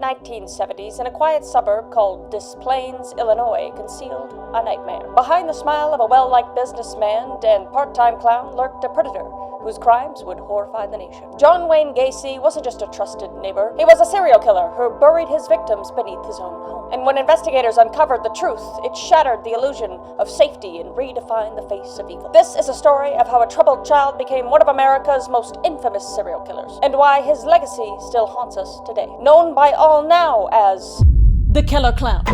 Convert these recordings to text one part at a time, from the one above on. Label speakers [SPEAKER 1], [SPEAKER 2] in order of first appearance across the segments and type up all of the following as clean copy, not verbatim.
[SPEAKER 1] 1970s in a quiet suburb called Des Plaines, Illinois, concealed a nightmare. Behind the smile of a well-liked businessman and part-time clown lurked a predator whose crimes would horrify the nation. John Wayne Gacy wasn't just a trusted neighbor. He was a serial killer who buried his victims beneath his own home. And when investigators uncovered the truth, it shattered the illusion of safety and redefined the face of evil. This is a story of how a troubled child became one of America's most infamous serial killers, and why his legacy still haunts us today. Known by all now as
[SPEAKER 2] the Killer Clown.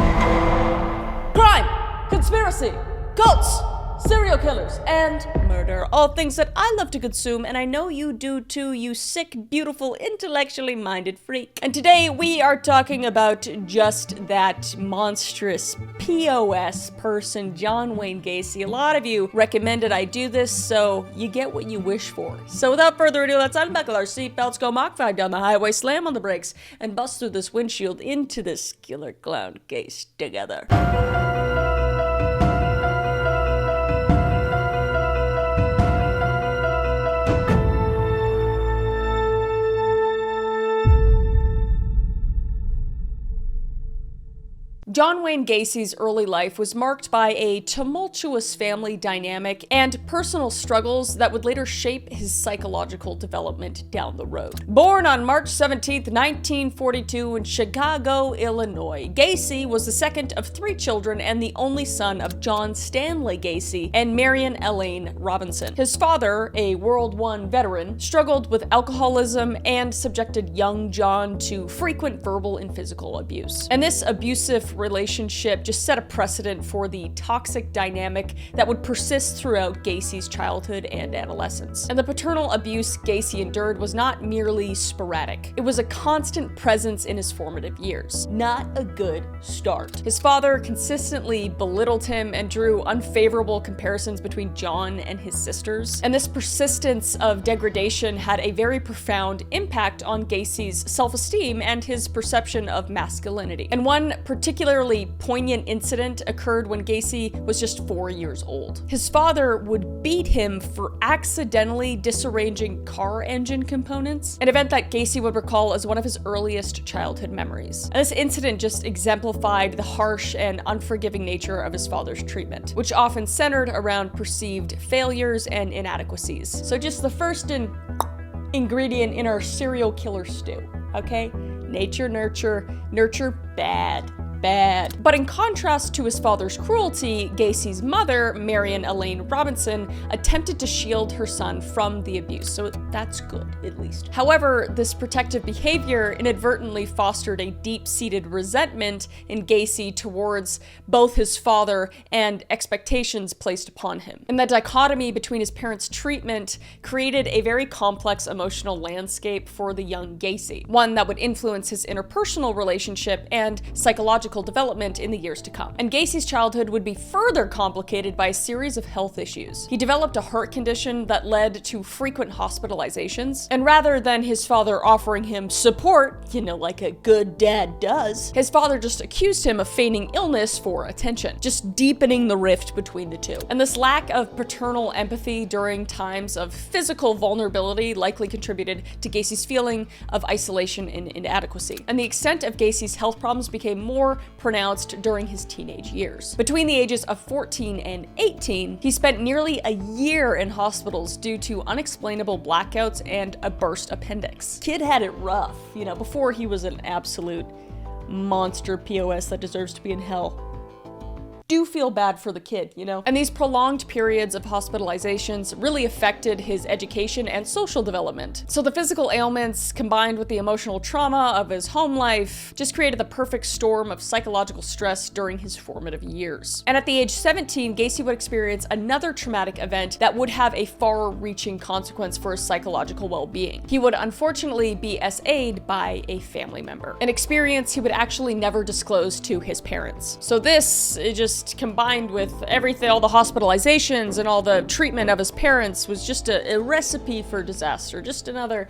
[SPEAKER 2] Crime, conspiracy, cults, serial killers, and murder. All things that I love to consume, and I know you do too, you sick, beautiful, intellectually minded freak. And today we are talking about just that monstrous POS person, John Wayne Gacy. A lot of you recommended I do this, so you get what you wish for. So without further ado, let's unbuckle our seatbelts, go Mach 5 down the highway, slam on the brakes, and bust through this windshield into this killer clown case together. John Wayne Gacy's early life was marked by a tumultuous family dynamic and personal struggles that would later shape his psychological development down the road. Born on March 17, 1942 in Chicago, Illinois, Gacy was the second of three children and the only son of John Stanley Gacy and Marion Elaine Robinson. His father, a World War I veteran, struggled with alcoholism and subjected young John to frequent verbal and physical abuse. And this abusive relationship just set a precedent for the toxic dynamic that would persist throughout Gacy's childhood and adolescence. And the paternal abuse Gacy endured was not merely sporadic. It was a constant presence in his formative years. Not a good start. His father consistently belittled him and drew unfavorable comparisons between John and his sisters. And this persistence of degradation had a very profound impact on Gacy's self-esteem and his perception of masculinity. And one particularly poignant incident occurred when Gacy was just 4 years old. His father would beat him for accidentally disarranging car engine components, an event that Gacy would recall as one of his earliest childhood memories. And this incident just exemplified the harsh and unforgiving nature of his father's treatment, which often centered around perceived failures and inadequacies. So just the first ingredient in our serial killer stew, okay? Nature, nurture, nurture, bad. But in contrast to his father's cruelty, Gacy's mother, Marion Elaine Robinson, attempted to shield her son from the abuse, so that's good, at least. However, this protective behavior inadvertently fostered a deep-seated resentment in Gacy towards both his father and expectations placed upon him. And the dichotomy between his parents' treatment created a very complex emotional landscape for the young Gacy, one that would influence his interpersonal relationship and psychological development in the years to come. And Gacy's childhood would be further complicated by a series of health issues. He developed a heart condition that led to frequent hospitalizations, and rather than his father offering him support, like a good dad does, his father just accused him of feigning illness for attention, just deepening the rift between the two. And this lack of paternal empathy during times of physical vulnerability likely contributed to Gacy's feeling of isolation and inadequacy. And the extent of Gacy's health problems became more pronounced during his teenage years. Between the ages of 14 and 18, he spent nearly a year in hospitals due to unexplainable blackouts and a burst appendix. Kid had it rough, before he was an absolute monster POS that deserves to be in hell. Do feel bad for the kid, And these prolonged periods of hospitalizations really affected his education and social development. So the physical ailments combined with the emotional trauma of his home life just created the perfect storm of psychological stress during his formative years. And at the age 17, Gacy would experience another traumatic event that would have a far-reaching consequence for his psychological well-being. He would unfortunately be SA'd by a family member, an experience he would actually never disclose to his parents. So this, it just just combined with everything, all the hospitalizations and all the treatment of his parents, was just a recipe for disaster. Just another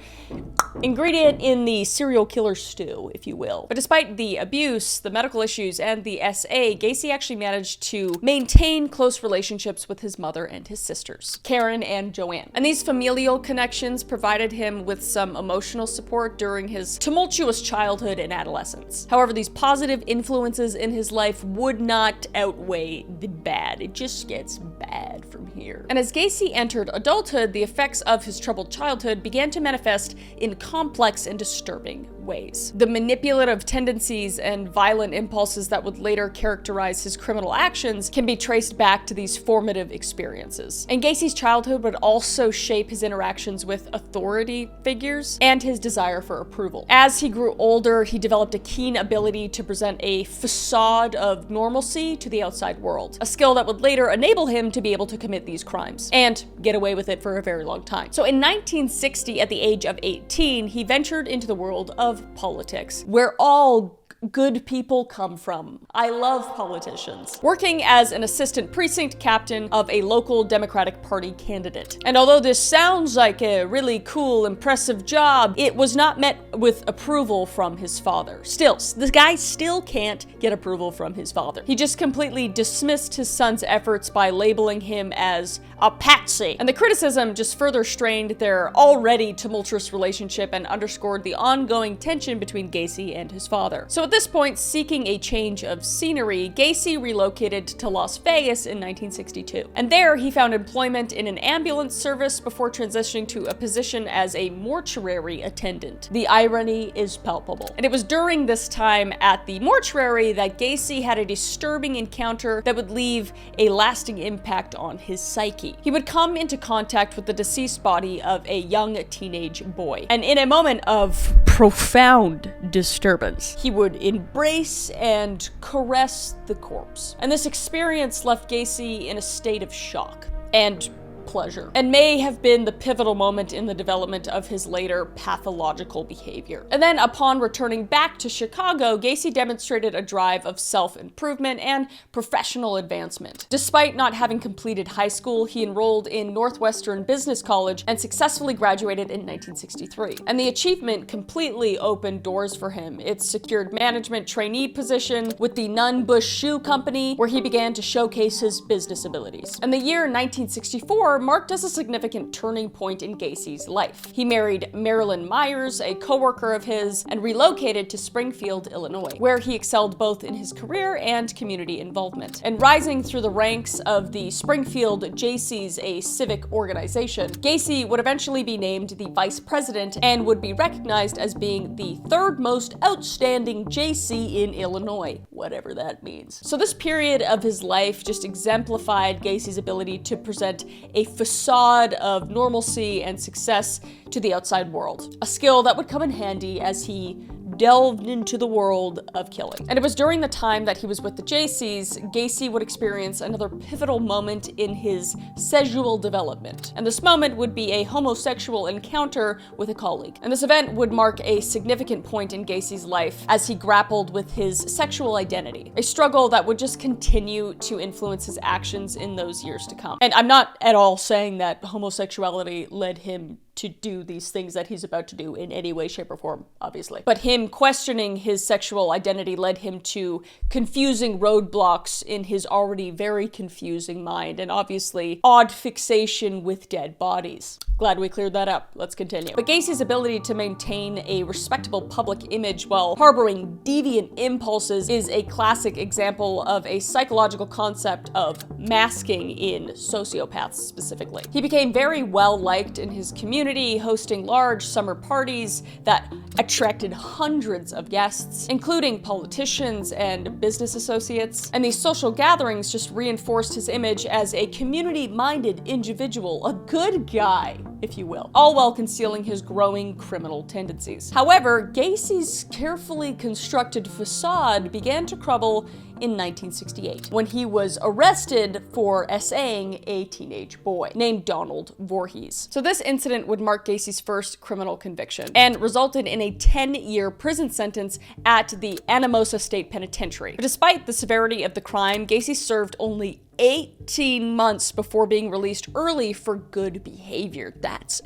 [SPEAKER 2] ingredient in the serial killer stew, if you will. But despite the abuse, the medical issues, and the SA, Gacy actually managed to maintain close relationships with his mother and his sisters, Karen and Joanne. And these familial connections provided him with some emotional support during his tumultuous childhood and adolescence. However, these positive influences in his life would not outweigh the bad. It just gets bad from here. And as Gacy entered adulthood, the effects of his troubled childhood began to manifest in complex and disturbing ways. The manipulative tendencies and violent impulses that would later characterize his criminal actions can be traced back to these formative experiences. And Gacy's childhood would also shape his interactions with authority figures and his desire for approval. As he grew older, he developed a keen ability to present a facade of normalcy to the outside world, a skill that would later enable him to be able to commit these crimes and get away with it for a very long time. So in 1960, at the age of 18, he ventured into the world of politics, where all good people come from. I love politicians. Working as an assistant precinct captain of a local Democratic Party candidate. And although this sounds like a really cool, impressive job, it was not met with approval from his father. Still, this guy still can't get approval from his father. He just completely dismissed his son's efforts by labeling him as a patsy. And the criticism just further strained their already tumultuous relationship and underscored the ongoing tension between Gacy and his father. So at this point, seeking a change of scenery, Gacy relocated to Las Vegas in 1962. And there he found employment in an ambulance service before transitioning to a position as a mortuary attendant. The irony is palpable. And it was during this time at the mortuary that Gacy had a disturbing encounter that would leave a lasting impact on his psyche. He would come into contact with the deceased body of a young teenage boy. And in a moment of profound disturbance, he would embrace and caress the corpse. And this experience left Gacy in a state of shock and pleasure, and may have been the pivotal moment in the development of his later pathological behavior. And then upon returning back to Chicago, Gacy demonstrated a drive of self-improvement and professional advancement. Despite not having completed high school, he enrolled in Northwestern Business College and successfully graduated in 1963. And the achievement completely opened doors for him. It secured management trainee position with the Nunn Bush Shoe Company, where he began to showcase his business abilities. And the year 1964 marked as a significant turning point in Gacy's life. He married Marilyn Myers, a co-worker of his, and relocated to Springfield, Illinois, where he excelled both in his career and community involvement. And rising through the ranks of the Springfield Jaycees, a civic organization, Gacy would eventually be named the vice president and would be recognized as being the third most outstanding Jaycee in Illinois, whatever that means. So this period of his life just exemplified Gacy's ability to present a facade of normalcy and success to the outside world, a skill that would come in handy as he delved into the world of killing. And it was during the time that he was with the Jaycees, Gacy would experience another pivotal moment in his sexual development. And this moment would be a homosexual encounter with a colleague. And this event would mark a significant point in Gacy's life as he grappled with his sexual identity, a struggle that would just continue to influence his actions in those years to come. And I'm not at all saying that homosexuality led him to do these things that he's about to do in any way, shape, or form, obviously. But him questioning his sexual identity led him to confusing roadblocks in his already very confusing mind, and obviously odd fixation with dead bodies. Glad we cleared that up. Let's continue. But Gacy's ability to maintain a respectable public image while harboring deviant impulses is a classic example of a psychological concept of masking in sociopaths specifically. He became very well liked in his community, hosting large summer parties that attracted hundreds of guests, including politicians and business associates. And these social gatherings just reinforced his image as a community-minded individual, a good guy, if you will, all while concealing his growing criminal tendencies. However, Gacy's carefully constructed facade began to crumble in 1968, when he was arrested for SAing a teenage boy named Donald Voorhees. So this incident would mark Gacy's first criminal conviction and resulted in a 10-year prison sentence at the Anamosa State Penitentiary. But despite the severity of the crime, Gacy served only 18 months before being released early for good behavior. That's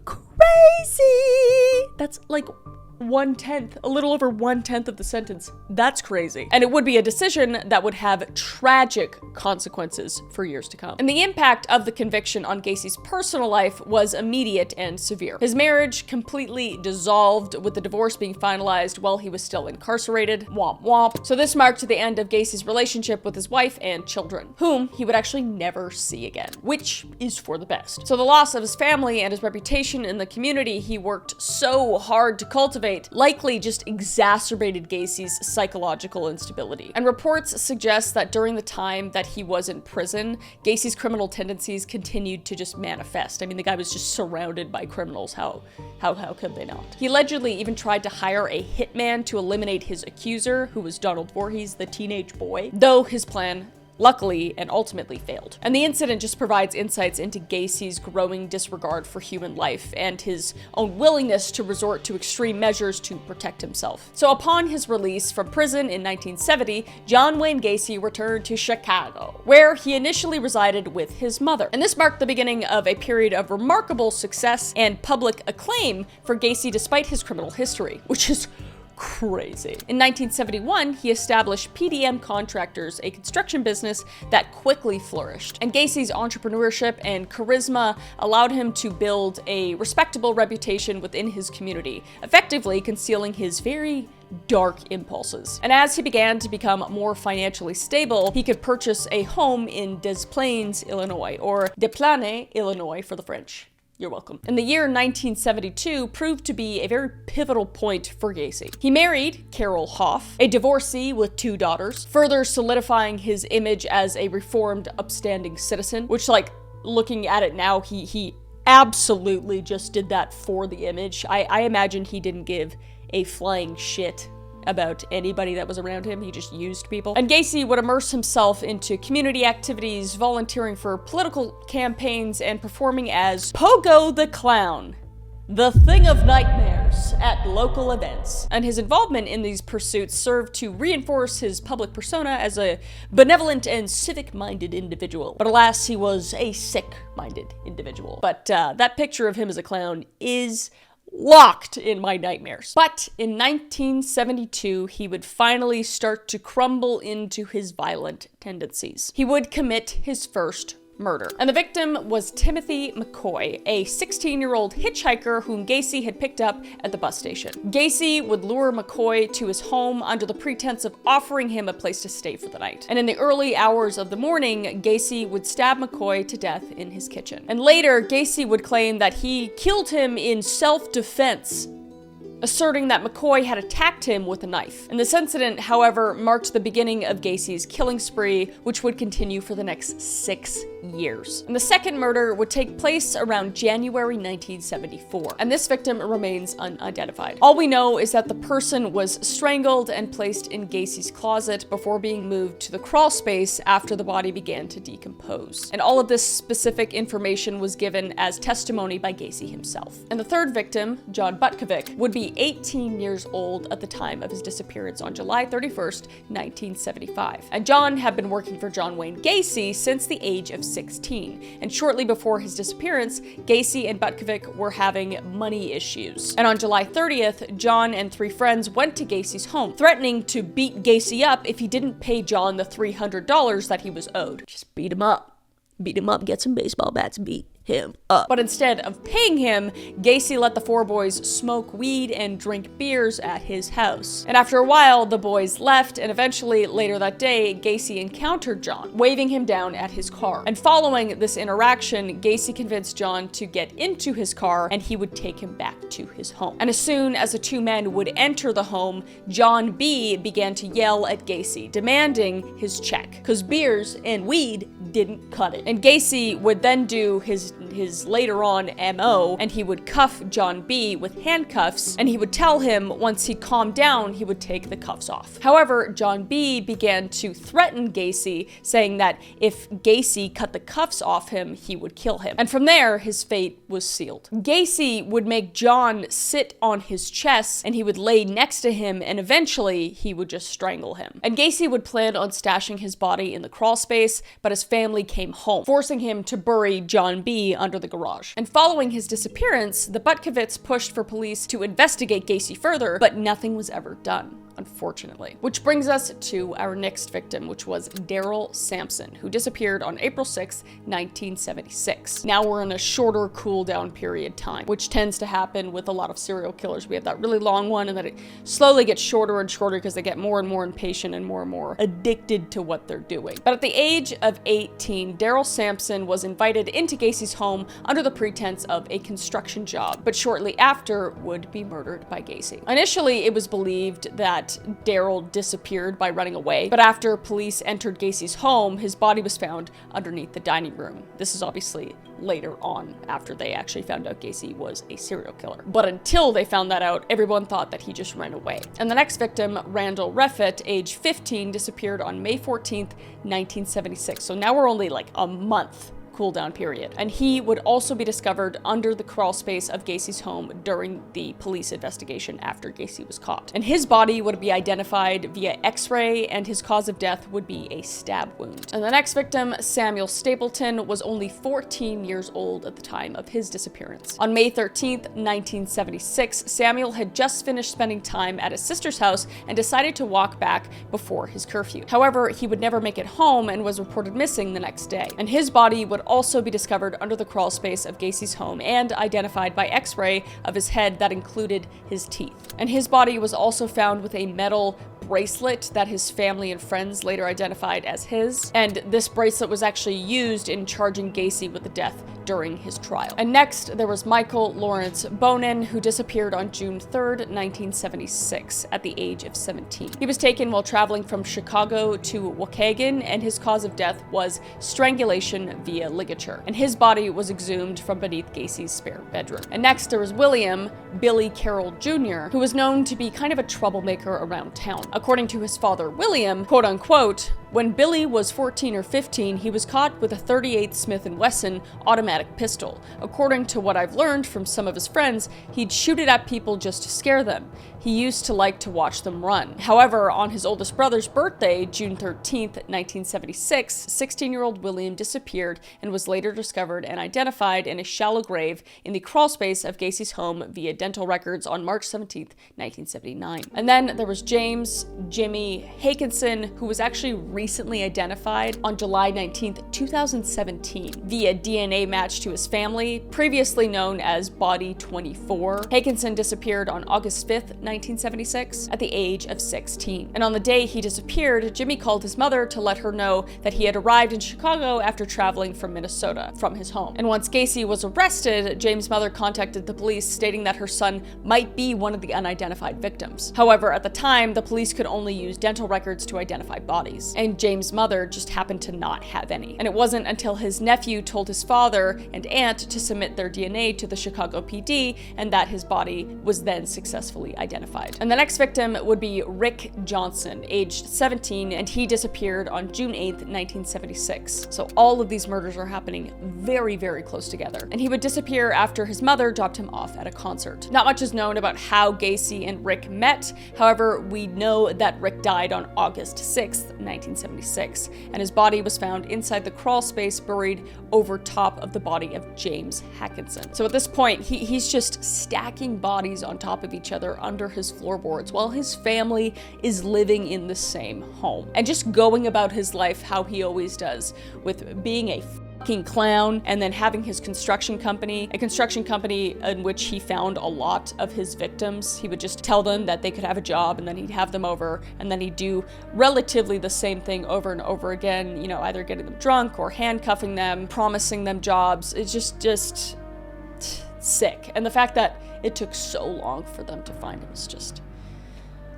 [SPEAKER 2] crazy! That's like a little over 1/10 of the sentence. That's crazy. And it would be a decision that would have tragic consequences for years to come. And the impact of the conviction on Gacy's personal life was immediate and severe. His marriage completely dissolved, with the divorce being finalized while he was still incarcerated. Womp womp. So this marked the end of Gacy's relationship with his wife and children, whom he would actually never see again, which is for the best. So the loss of his family and his reputation in the community he worked so hard to cultivate likely just exacerbated Gacy's psychological instability. And reports suggest that during the time that he was in prison, Gacy's criminal tendencies continued to just manifest. I mean, the guy was just surrounded by criminals. How could they not? He allegedly even tried to hire a hitman to eliminate his accuser, who was Donald Voorhees, the teenage boy, though his plan luckily and ultimately failed. And the incident just provides insights into Gacy's growing disregard for human life and his own willingness to resort to extreme measures to protect himself. So upon his release from prison in 1970, John Wayne Gacy returned to Chicago, where he initially resided with his mother. And this marked the beginning of a period of remarkable success and public acclaim for Gacy despite his criminal history, which is crazy. In 1971, he established PDM Contractors, a construction business that quickly flourished. And Gacy's entrepreneurship and charisma allowed him to build a respectable reputation within his community, effectively concealing his very dark impulses. And as he began to become more financially stable, he could purchase a home in Des Plaines, Illinois, or Des Plaines, Illinois for the French. You're welcome. And the year 1972 proved to be a very pivotal point for Gacy. He married Carol Hoff, a divorcee with 2 daughters, further solidifying his image as a reformed, upstanding citizen, which, like, looking at it now, he absolutely just did that for the image. I imagine he didn't give a flying shit about anybody that was around him. He just used people. And Gacy would immerse himself into community activities, volunteering for political campaigns, and performing as Pogo the Clown, the thing of nightmares, at local events. And his involvement in these pursuits served to reinforce his public persona as a benevolent and civic-minded individual. But alas, he was a sick-minded individual. But that picture of him as a clown is locked in my nightmares. But in 1972, he would finally start to crumble into his violent tendencies. He would commit his first murder. And the victim was Timothy McCoy, a 16-year-old hitchhiker whom Gacy had picked up at the bus station. Gacy would lure McCoy to his home under the pretense of offering him a place to stay for the night. And in the early hours of the morning, Gacy would stab McCoy to death in his kitchen. And later, Gacy would claim that he killed him in self-defense, asserting that McCoy had attacked him with a knife. And this incident, however, marked the beginning of Gacy's killing spree, which would continue for the next 6 years. And the second murder would take place around January 1974, and this victim remains unidentified. All we know is that the person was strangled and placed in Gacy's closet before being moved to the crawl space after the body began to decompose. And all of this specific information was given as testimony by Gacy himself. And the third victim, John Butkovic, would be 18 years old at the time of his disappearance on July 31st, 1975. And John had been working for John Wayne Gacy since the age of 16. And shortly before his disappearance, Gacy and Butkovic were having money issues. And on July 30th, John and 3 friends went to Gacy's home, threatening to beat Gacy up if he didn't pay John the $300 that he was owed. Just beat him up. Beat him up, get some baseball bats, beat him up. But instead of paying him, Gacy let the 4 boys smoke weed and drink beers at his house. And after a while, the boys left, and eventually, later that day, Gacy encountered John, waving him down at his car. And following this interaction, Gacy convinced John to get into his car, and he would take him back to his home. And as soon as the 2 men would enter the home, John B. began to yell at Gacy, demanding his check, because beers and weed didn't cut it. And Gacy would then do his his later on MO, and he would cuff John B. with handcuffs, and he would tell him once he calmed down, he would take the cuffs off. However, John B. began to threaten Gacy, saying that if Gacy cut the cuffs off him, he would kill him. And from there, his fate was sealed. Gacy would make John sit on his chest, and he would lay next to him, and eventually he would just strangle him. And Gacy would plan on stashing his body in the crawl space, but his family came home, forcing him to bury John B. under the garage. And following his disappearance, the Butkovits pushed for police to investigate Gacy further, but nothing was ever done, unfortunately. Which brings us to our next victim, which was Daryl Sampson, who disappeared on April 6, 1976. Now we're in a shorter cool down period time, which tends to happen with a lot of serial killers. We have that really long one, and then it slowly gets shorter and shorter because they get more and more impatient and more addicted to what they're doing. But at the age of 18, Daryl Sampson was invited into Gacy's home under the pretense of a construction job, but shortly after would be murdered by Gacy. Initially, it was believed that Daryl disappeared by running away, but after police entered Gacy's home, his body was found underneath the dining room. This is obviously later on, after they actually found out Gacy was a serial killer. But until they found that out, everyone thought that he just ran away. And the next victim, Randall Reffitt, age 15, disappeared on May 14th, 1976. So now we're only like a month cool down period. And he would also be discovered under the crawl space of Gacy's home during the police investigation after Gacy was caught. And his body would be identified via x-ray, and his cause of death would be a stab wound. And the next victim, Samuel Stapleton, was only 14 years old at the time of his disappearance. On May 13th, 1976, Samuel had just finished spending time at his sister's house and decided to walk back before his curfew. However, he would never make it home and was reported missing the next day. And his body would also be discovered under the crawl space of Gacy's home and identified by x-ray of his head that included his teeth. And his body was also found with a metal bracelet that his family and friends later identified as his, and this bracelet was actually used in charging Gacy with the death during his trial. And next, there was Michael Lawrence Bonin, who disappeared on June 3rd, 1976, at the age of 17. He was taken while traveling from Chicago to Waukegan, and his cause of death was strangulation via ligature. And his body was exhumed from beneath Gacy's spare bedroom. And next, there was William Billy Carroll Jr., who was known to be kind of a troublemaker around town. According to his father, William, quote unquote, when Billy was 14 or 15, he was caught with a .38 Smith & Wesson automatic pistol. According to what I've learned from some of his friends, he'd shoot it at people just to scare them. He used to like to watch them run. However, on his oldest brother's birthday, June 13th, 1976, 16-year-old William disappeared and was later discovered and identified in a shallow grave in the crawl space of Gacy's home via dental records on March 17th, 1979. And then there was James Jimmy Hakinson, who was actually recently identified on July 19th, 2017 via DNA match to his family, previously known as Body 24. Hakinson disappeared on August 5th, 1976 at the age of 16. And on the day he disappeared, Jimmy called his mother to let her know that he had arrived in Chicago after traveling from Minnesota from his home. And once Gacy was arrested, James' mother contacted the police stating that her son might be one of the unidentified victims. However, at the time, the police could only use dental records to identify bodies, and James' mother just happened to not have any. And it wasn't until his nephew told his father and aunt to submit their DNA to the Chicago PD, and that his body was then successfully identified. And the next victim would be Rick Johnson, aged 17, and he disappeared on June 8th, 1976. So all of these murders are happening very, very close together. And he would disappear after his mother dropped him off at a concert. Not much is known about how Gacy and Rick met. However, we know that Rick died on August 6th, 1976, and his body was found inside the crawl space, buried over top of the body of James Hakinson. So at this point, he's just stacking bodies on top of each other under his floorboards while his family is living in the same home, and just going about his life how he always does, with being a fucking clown, and then having his construction company, a construction company in which he found a lot of his victims. He would just tell them that they could have a job, and then he'd have them over, and then he'd do relatively the same thing over and over again, you know, either getting them drunk or handcuffing them, promising them jobs. It's just sick. And the fact that it took so long for them to find him is just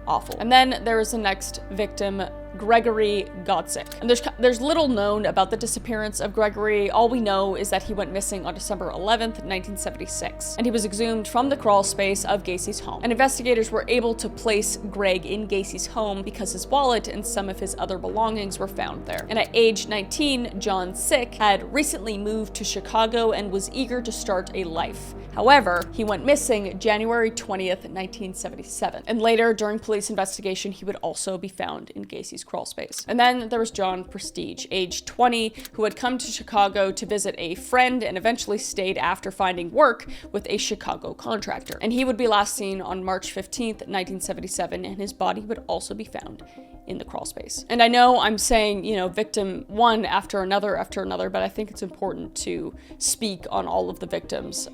[SPEAKER 2] awful. And then there was the next victim, Gregory Godzik. And there's little known about the disappearance of Gregory. All we know is that he went missing on December 11th, 1976, and he was exhumed from the crawl space of Gacy's home. And investigators were able to place Greg in Gacy's home because his wallet and some of his other belongings were found there. And at age 19, John Sick had recently moved to Chicago and was eager to start a life. However, he went missing January 20th, 1977. And later, during police investigation, he would also be found in Gacy's crawl space. And then there was John Prestige, age 20, who had come to Chicago to visit a friend and eventually stayed after finding work with a Chicago contractor. And he would be last seen on March 15th, 1977, and his body would also be found in the crawl space. And I know I'm saying, victim one after another, but I think it's important to speak on all of the victims.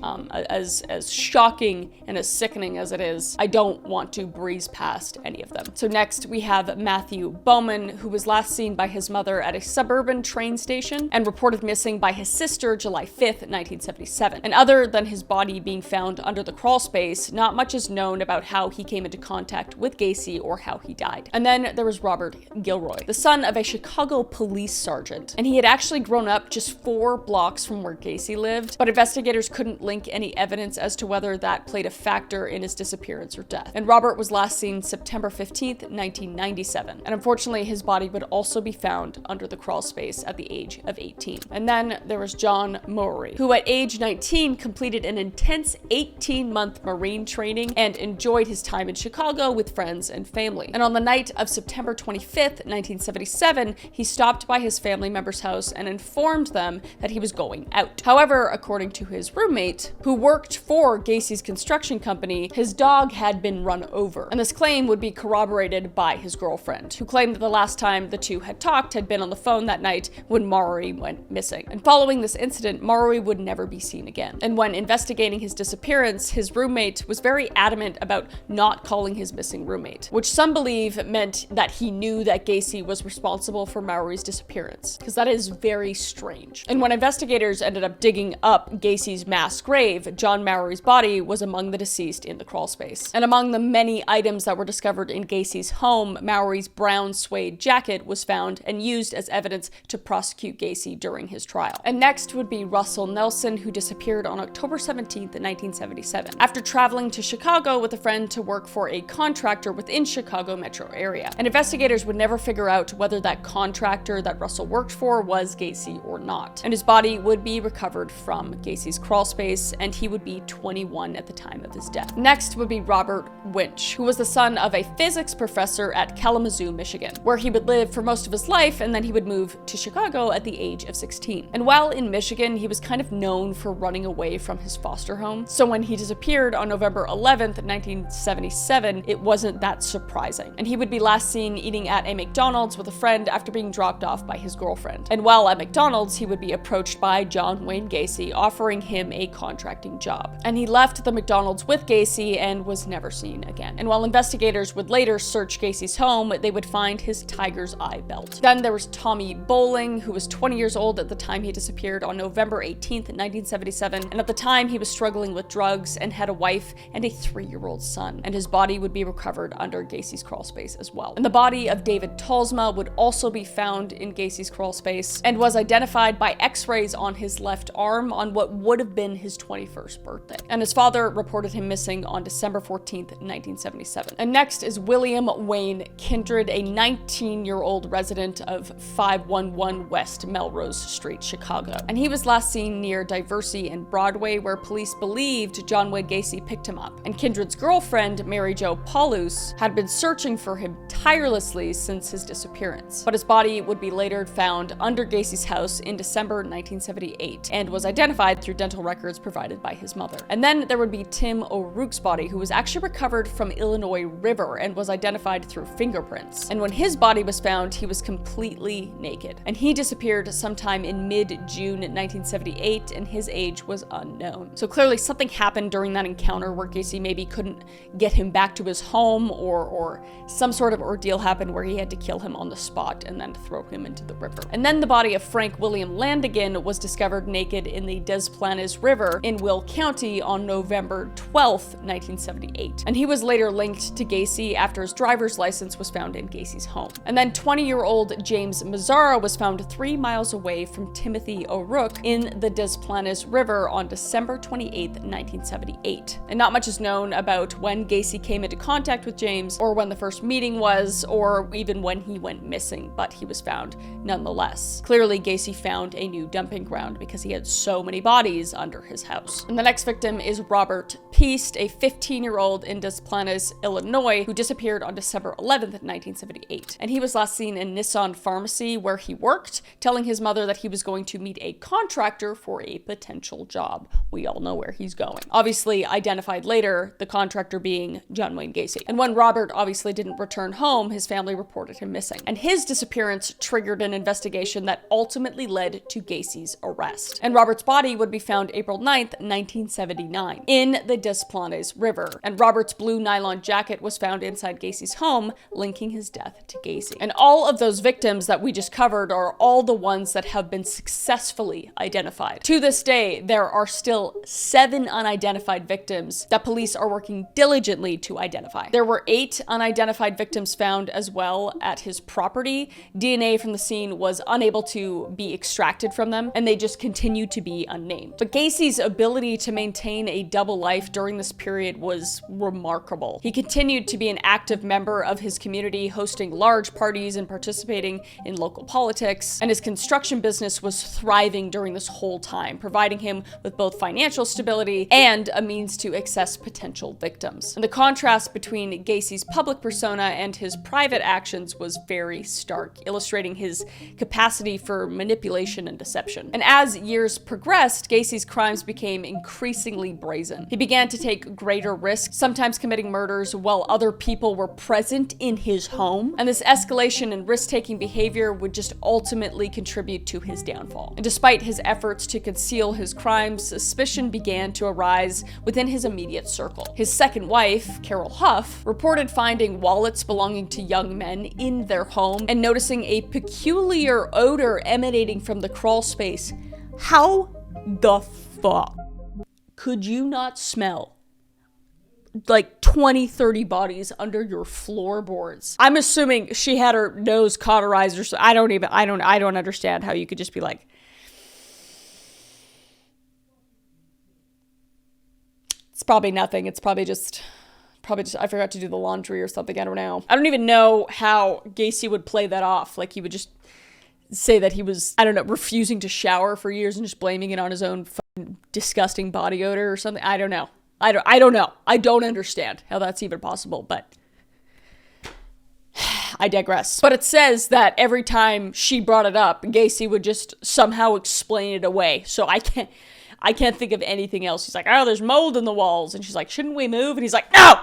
[SPEAKER 2] As shocking and as sickening as it is, I don't want to breeze past any of them. So next we have Matthew Bowman, who was last seen by his mother at a suburban train station and reported missing by his sister July 5th, 1977. And other than his body being found under the crawl space, not much is known about how he came into contact with Gacy or how he died. And then there was Robert Gilroy, the son of a Chicago police sergeant. And he had actually grown up just 4 blocks from where Gacy lived, but investigators couldn't link any evidence as to whether that played a factor in his disappearance or death. And Robert was last seen September 15th, 1997. And unfortunately, his body would also be found under the crawl space at the age of 18. And then there was John Murray, who at age 19 completed an intense 18-month Marine training and enjoyed his time in Chicago with friends and family. And on the night of September 25th, 1977, he stopped by his family member's house and informed them that he was going out. However, according to his roommate, who worked for Gacy's construction company, his dog had been run over. And this claim would be corroborated by his girlfriend, who claimed that the last time the two had talked had been on the phone that night when Maury went missing. And following this incident, Maury would never be seen again. And when investigating his disappearance, his roommate was very adamant about not calling his missing roommate, which some believe meant that he knew that Gacy was responsible for Maury's disappearance, because that is very strange. And when investigators ended up digging up Gacy's mass grave, John Maury's body was among the deceased in the crawl space. And among the many items that were discovered in Gacy's home, Maury's brown suede jacket was found and used as evidence to prosecute Gacy during his trial. And next would be Russell Nelson, who disappeared on October 17th, 1977, after traveling to Chicago with a friend to work for a contractor within Chicago metro area. And investigators would never figure out whether that contractor that Russell worked for was Gacy or not. And his body would be recovered from Gacy's crawl space, and he would be 21 at the time of his death. Next would be Robert Winch, who was the son of a physics professor at Kalamazoo, Michigan, where he would live for most of his life, and then he would move to Chicago at the age of 16. And while in Michigan, he was kind of known for running away from his foster home. So when he disappeared on November 11th, 1977, it wasn't that surprising. And he would be last seen eating at a McDonald's with a friend after being dropped off by his girlfriend. And while at McDonald's, he would be approached by John Wayne Gacy, offering him a contracting job. And he left the McDonald's with Gacy and was never seen again. And while investigators would later search Gacy's home, they would find his tiger's eye belt. Then there was Tommy Bowling, who was 20 years old at the time he disappeared on November 18th, 1977. And at the time, he was struggling with drugs and had a wife and a 3-year-old son. And his body would be recovered under Gacy's crawl space as well. And the body of David Talsma would also be found in Gacy's crawl space and was identified by x-rays on his left arm on what would have been his 21st birthday. And his father reported him missing on December 14th, 1977. And next is William Wayne Kindred, a 19-year-old resident of 511 West Melrose Street, Chicago. And he was last seen near Diversey and Broadway, where police believed John Wayne Gacy picked him up. And Kindred's girlfriend, Mary Jo Paulus, had been searching for him tirelessly since his disappearance. But his body would be later found under Gacy's house in December 1978 and was identified through dental records provided by his mother. And then there would be Tim O'Rourke's body, who was actually recovered from Illinois River and was identified through fingerprints. And when his body was found, he was completely naked. And he disappeared sometime in mid-June 1978, and his age was unknown. So clearly something happened during that encounter where Gacy maybe couldn't get him back to his home, or some sort of ordeal happened where he had to kill him on the spot and then throw him into the river. And then the body of Frank William Landigan was discovered naked in the Des Plaines River in Will County on November 12th, 1978. And he was later linked to Gacy after his driver's license was found in Gacy's home. And then 20-year-old James Mazzara was found 3 miles away from Timothy O'Rourke in the Des Plaines River on December 28, 1978. And not much is known about when Gacy came into contact with James, or when the first meeting was, or even when he went missing, but he was found nonetheless. Clearly, Gacy found a new dumping ground because he had so many bodies under his house. And the next victim is Robert Piest, a 15-year-old in Des Plaines, Illinois, who disappeared on December 11th, 1978. And he was last seen in Nissan Pharmacy, where he worked, telling his mother that he was going to meet a contractor for a potential job. We all know where he's going. Obviously identified later, the contractor being John Wayne Gacy. And when Robert obviously didn't return home, his family reported him missing. And his disappearance triggered an investigation that ultimately led to Gacy's arrest. And Robert's body would be found April 9th, 1979, in the Des Plaines River. And Robert's blue nylon jacket was found inside Gacy's home, linking his death to Gacy. And all of those victims that we just covered are all the ones that have been successfully identified. To this day, there are still 7 unidentified victims that police are working diligently to identify. There were 8 unidentified victims found as well at his property. DNA from the scene was unable to be extracted from them, and they just continue to be unnamed. But Gacy's ability to maintain a double life during this period was remarkable. He continued to be an active member of his community, hosting large parties and participating in local politics, and his construction business was thriving during this whole time, providing him with both financial stability and a means to access potential victims. And the contrast between Gacy's public persona and his private actions was very stark, illustrating his capacity for manipulation and deception. And as years progressed, Gacy's crimes became increasingly brazen. He began to take greater risks, sometimes committing murders while other people were present in his home. And this escalation in risk-taking behavior would just ultimately contribute to his downfall. And despite his efforts to conceal his crimes, suspicion began to arise within his immediate circle. His second wife, Carol Huff, reported finding wallets belonging to young men in their home and noticing a peculiar odor emanating from the crawl space. How the fuck could you not smell like 20, 30 bodies under your floorboards? I'm assuming she had her nose cauterized or so. I don't understand how you could just be like, it's probably nothing. It's probably just I forgot to do the laundry or something. I don't know. I don't even know how Gacy would play that off. Like, he would just say that he was, I don't know, refusing to shower for years and just blaming it on his own fucking disgusting body odor or something. I don't know. I don't know. I don't understand how that's even possible, but I digress. But it says that every time she brought it up, Gacy would just somehow explain it away. So I can't think of anything else. He's like, oh, there's mold in the walls. And she's like, shouldn't we move? And he's like, no!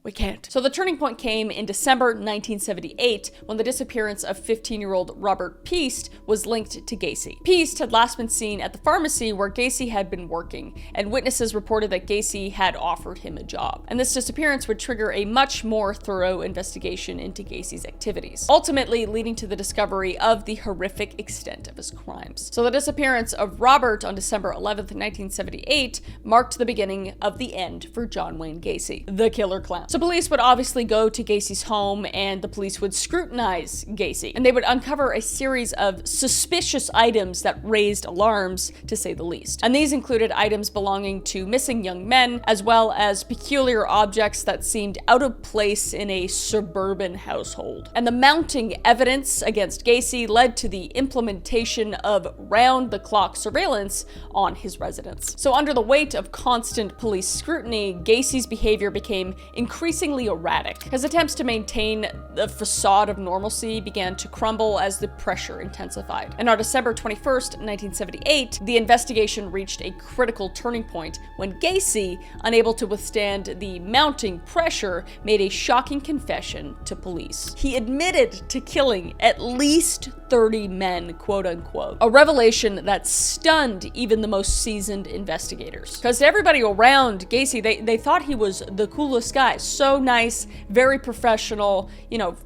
[SPEAKER 2] We can't. So the turning point came in December 1978 when the disappearance of 15-year-old Robert Piest was linked to Gacy. Piest had last been seen at the pharmacy where Gacy had been working, and witnesses reported that Gacy had offered him a job. And this disappearance would trigger a much more thorough investigation into Gacy's activities, ultimately leading to the discovery of the horrific extent of his crimes. So the disappearance of Robert on December 11th, 1978 marked the beginning of the end for John Wayne Gacy, the killer clown. So police would obviously go to Gacy's home, and the police would scrutinize Gacy, and they would uncover a series of suspicious items that raised alarms, to say the least. And these included items belonging to missing young men, as well as peculiar objects that seemed out of place in a suburban household. And the mounting evidence against Gacy led to the implementation of round-the-clock surveillance on his residence. So under the weight of constant police scrutiny, Gacy's behavior became increasingly erratic. His attempts to maintain the facade of normalcy began to crumble as the pressure intensified. And on December 21st, 1978, the investigation reached a critical turning point when Gacy, unable to withstand the mounting pressure, made a shocking confession to police. He admitted to killing at least 30 men, quote unquote. A revelation that stunned even the most seasoned investigators. Because everybody around Gacy, they thought he was the coolest guy. So nice, very professional,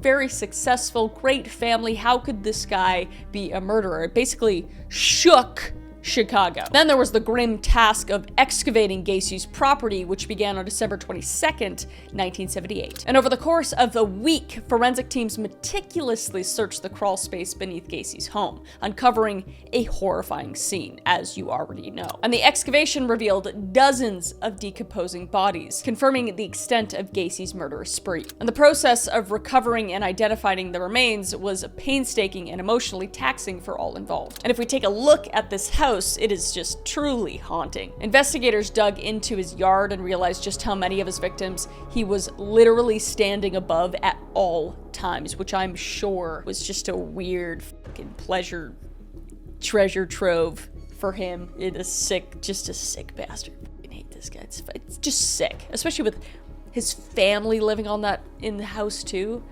[SPEAKER 2] very successful, great family. How could this guy be a murderer? It basically shook Chicago. Then there was the grim task of excavating Gacy's property, which began on December 22nd, 1978. And over the course of a week, forensic teams meticulously searched the crawl space beneath Gacy's home, uncovering a horrifying scene, as you already know. And the excavation revealed dozens of decomposing bodies, confirming the extent of Gacy's murderous spree. And the process of recovering and identifying the remains was painstaking and emotionally taxing for all involved. And if we take a look at this house, it is just truly haunting. Investigators dug into his yard and realized just how many of his victims he was literally standing above at all times, which I'm sure was just a weird fucking treasure trove for him. It is sick, just a sick bastard. I hate this guy. It's just sick, especially with his family living in the house too.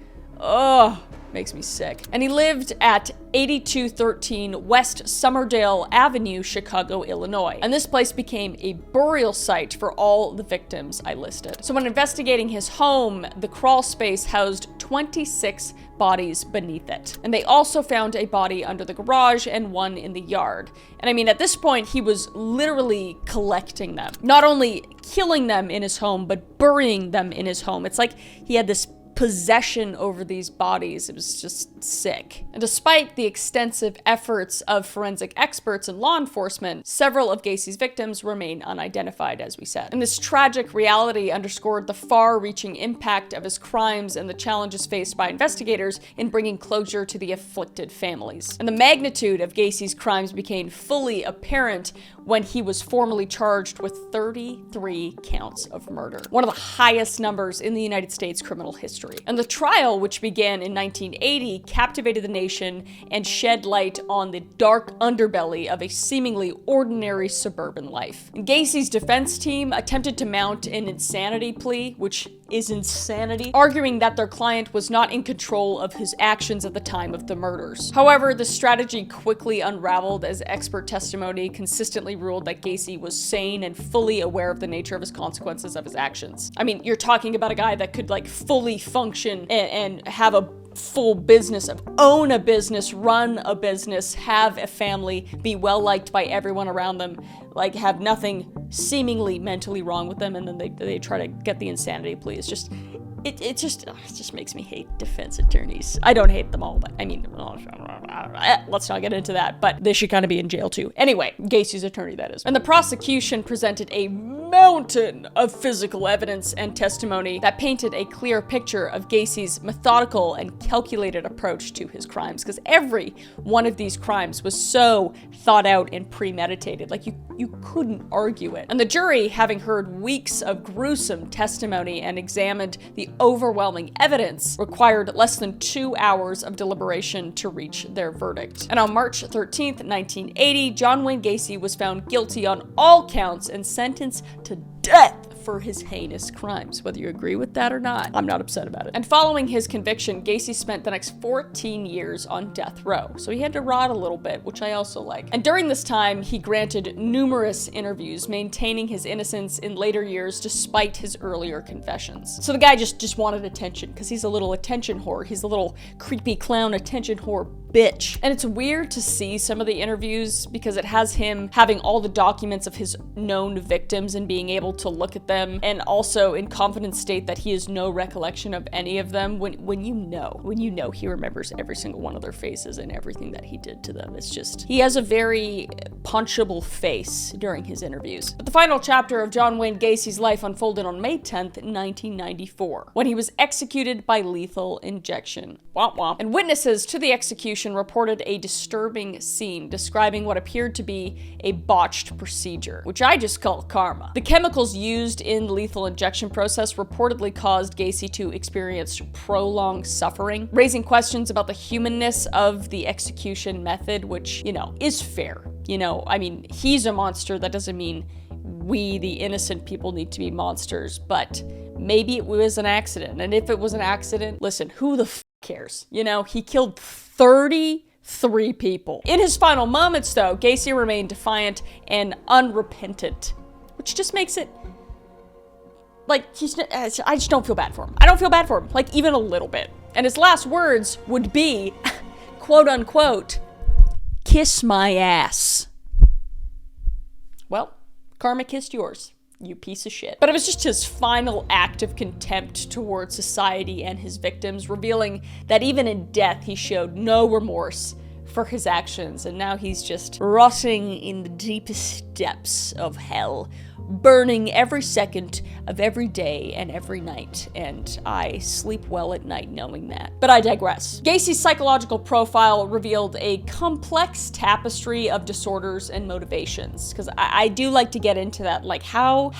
[SPEAKER 2] Oh, makes me sick. And he lived at 8213 West Summerdale Avenue, Chicago, Illinois. And this place became a burial site for all the victims I listed. So when investigating his home, the crawl space housed 26 bodies beneath it. And they also found a body under the garage and one in the yard. And I mean, at this point, he was literally collecting them. Not only killing them in his home, but burying them in his home. It's like he had this possession over these bodies. It was just sick. And despite the extensive efforts of forensic experts and law enforcement, several of Gacy's victims remain unidentified, as we said. And this tragic reality underscored the far-reaching impact of his crimes and the challenges faced by investigators in bringing closure to the afflicted families. And the magnitude of Gacy's crimes became fully apparent when he was formally charged with 33 counts of murder, one of the highest numbers in the United States criminal history. And the trial, which began in 1980, captivated the nation and shed light on the dark underbelly of a seemingly ordinary suburban life. And Gacy's defense team attempted to mount an insanity plea, which is insanity, arguing that their client was not in control of his actions at the time of the murders. However, the strategy quickly unraveled as expert testimony consistently ruled that Gacy was sane and fully aware of the nature of his consequences of his actions. I mean, you're talking about a guy that could like fully function and have a full business, own a business, run a business, have a family, be well liked by everyone around them, like have nothing seemingly mentally wrong with them, and then they try to get the insanity plea. It just makes me hate defense attorneys. I don't hate them all, but I mean, let's not get into that, but they should kind of be in jail too. Anyway, Gacy's attorney, that is. And the prosecution presented a mountain of physical evidence and testimony that painted a clear picture of Gacy's methodical and calculated approach to his crimes, because every one of these crimes was so thought out and premeditated, like you couldn't argue it. And the jury, having heard weeks of gruesome testimony and examined the overwhelming evidence, required less than 2 hours of deliberation to reach their verdict. And on March 13th, 1980, John Wayne Gacy was found guilty on all counts and sentenced to death for his heinous crimes. Whether you agree with that or not, I'm not upset about it. And following his conviction, Gacy spent the next 14 years on death row. So he had to rot a little bit, which I also like. And during this time, he granted numerous interviews, maintaining his innocence in later years despite his earlier confessions. So the guy just wanted attention, because he's a little attention whore. He's a little creepy clown attention whore bitch. And it's weird to see some of the interviews because it has him having all the documents of his known victims and being able to look at them, and also in confident state that he has no recollection of any of them, when you know he remembers every single one of their faces and everything that he did to them. It's just, he has a very punchable face during his interviews. But the final chapter of John Wayne Gacy's life unfolded on May 10th, 1994, when he was executed by lethal injection. Womp womp. And witnesses to the execution reported a disturbing scene describing what appeared to be a botched procedure, which I just call karma. The chemicals used in the lethal injection process reportedly caused Gacy to experience prolonged suffering, raising questions about the humanness of the execution method, which, is fair. I mean, he's a monster. That doesn't mean we, the innocent people, need to be monsters, but maybe it was an accident. And if it was an accident, listen, who the f cares? He killed 33 people. In his final moments, though, Gacy remained defiant and unrepentant, which just makes it like I just don't feel bad for him. I don't feel bad for him, like even a little bit. And his last words would be, quote unquote, "Kiss my ass." well, karma kissed yours, you piece of shit. But it was just his final act of contempt towards society and his victims, revealing that even in death he showed no remorse for his actions, and now he's just rotting in the deepest depths of hell, burning every second of every day and every night, and I sleep well at night knowing that. But I digress. Gacy's psychological profile revealed a complex tapestry of disorders and motivations, because I do like to get into that, like how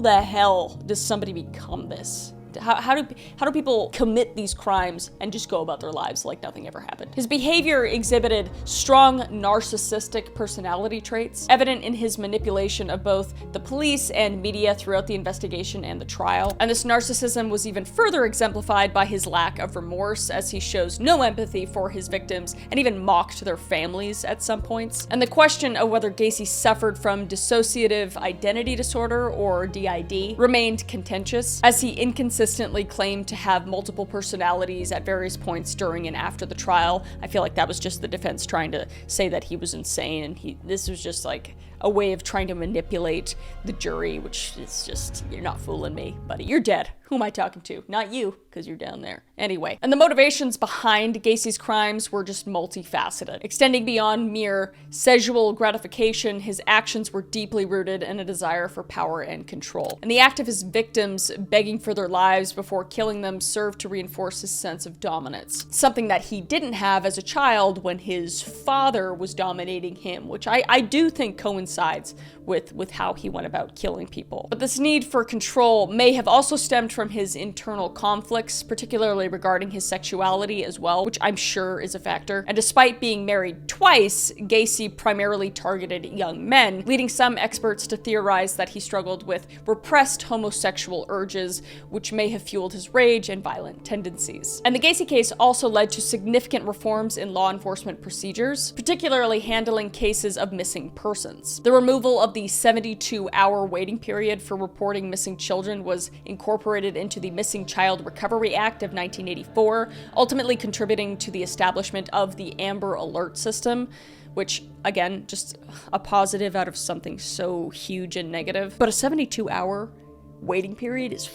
[SPEAKER 2] the hell does somebody become this? How do people commit these crimes and just go about their lives like nothing ever happened? His behavior exhibited strong narcissistic personality traits, evident in his manipulation of both the police and media throughout the investigation and the trial. And this narcissism was even further exemplified by his lack of remorse, as he shows no empathy for his victims and even mocked their families at some points. And the question of whether Gacy suffered from dissociative identity disorder, or DID, remained contentious, as he inconsistently claimed to have multiple personalities at various points during and after the trial. I feel like that was just the defense trying to say that he was insane, and this was just like a way of trying to manipulate the jury, which is just, you're not fooling me, buddy. You're dead. Who am I talking to? Not you, because you're down there. Anyway, and the motivations behind Gacy's crimes were just multifaceted. Extending beyond mere sexual gratification, his actions were deeply rooted in a desire for power and control. And the act of his victims begging for their lives before killing them served to reinforce his sense of dominance, something that he didn't have as a child when his father was dominating him, which I do think coincides with how he went about killing people. But this need for control may have also stemmed from his internal conflicts, particularly regarding his sexuality as well, which I'm sure is a factor. And despite being married twice, Gacy primarily targeted young men, leading some experts to theorize that he struggled with repressed homosexual urges, which may have fueled his rage and violent tendencies. And the Gacy case also led to significant reforms in law enforcement procedures, particularly handling cases of missing persons. The removal of the 72-hour waiting period for reporting missing children was incorporated into the Missing Child Recovery Act of 1984, ultimately contributing to the establishment of the Amber Alert system, which, again, just a positive out of something so huge and negative. But a 72-hour waiting period is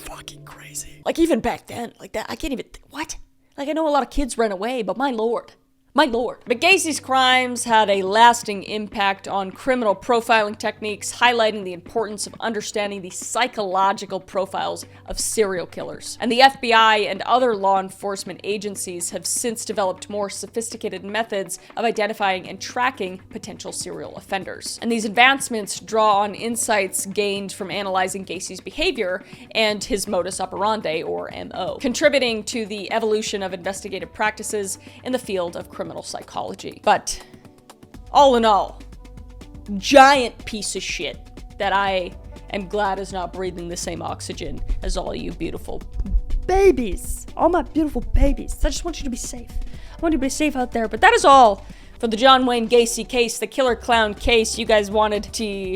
[SPEAKER 2] fucking crazy. Like, even back then, like that, I can't even, what? Like, I know a lot of kids ran away, but my lord. My lord. But Gacy's crimes had a lasting impact on criminal profiling techniques, highlighting the importance of understanding the psychological profiles of serial killers. And the FBI and other law enforcement agencies have since developed more sophisticated methods of identifying and tracking potential serial offenders. And these advancements draw on insights gained from analyzing Gacy's behavior and his modus operandi, or MO, contributing to the evolution of investigative practices in the field of criminal psychology. But all in all, giant piece of shit that I am glad is not breathing the same oxygen as all you beautiful babies. All my beautiful babies. I just want you to be safe. I want you to be safe out there. But that is all for the John Wayne Gacy case, the killer clown case. You guys wanted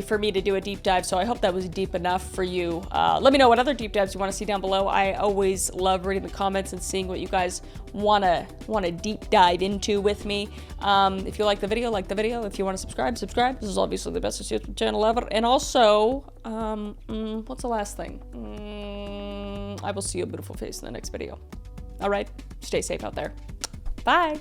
[SPEAKER 2] for me to do a deep dive, so I hope that was deep enough for you. Let me know what other deep dives you want to see down below. I always love reading the comments and seeing what you guys want to deep dive into with me. If you like the video, like the video. If you want to subscribe, subscribe. This is obviously the best YouTube channel ever. And also, what's the last thing? I will see your beautiful face in the next video. All right, stay safe out there. Bye.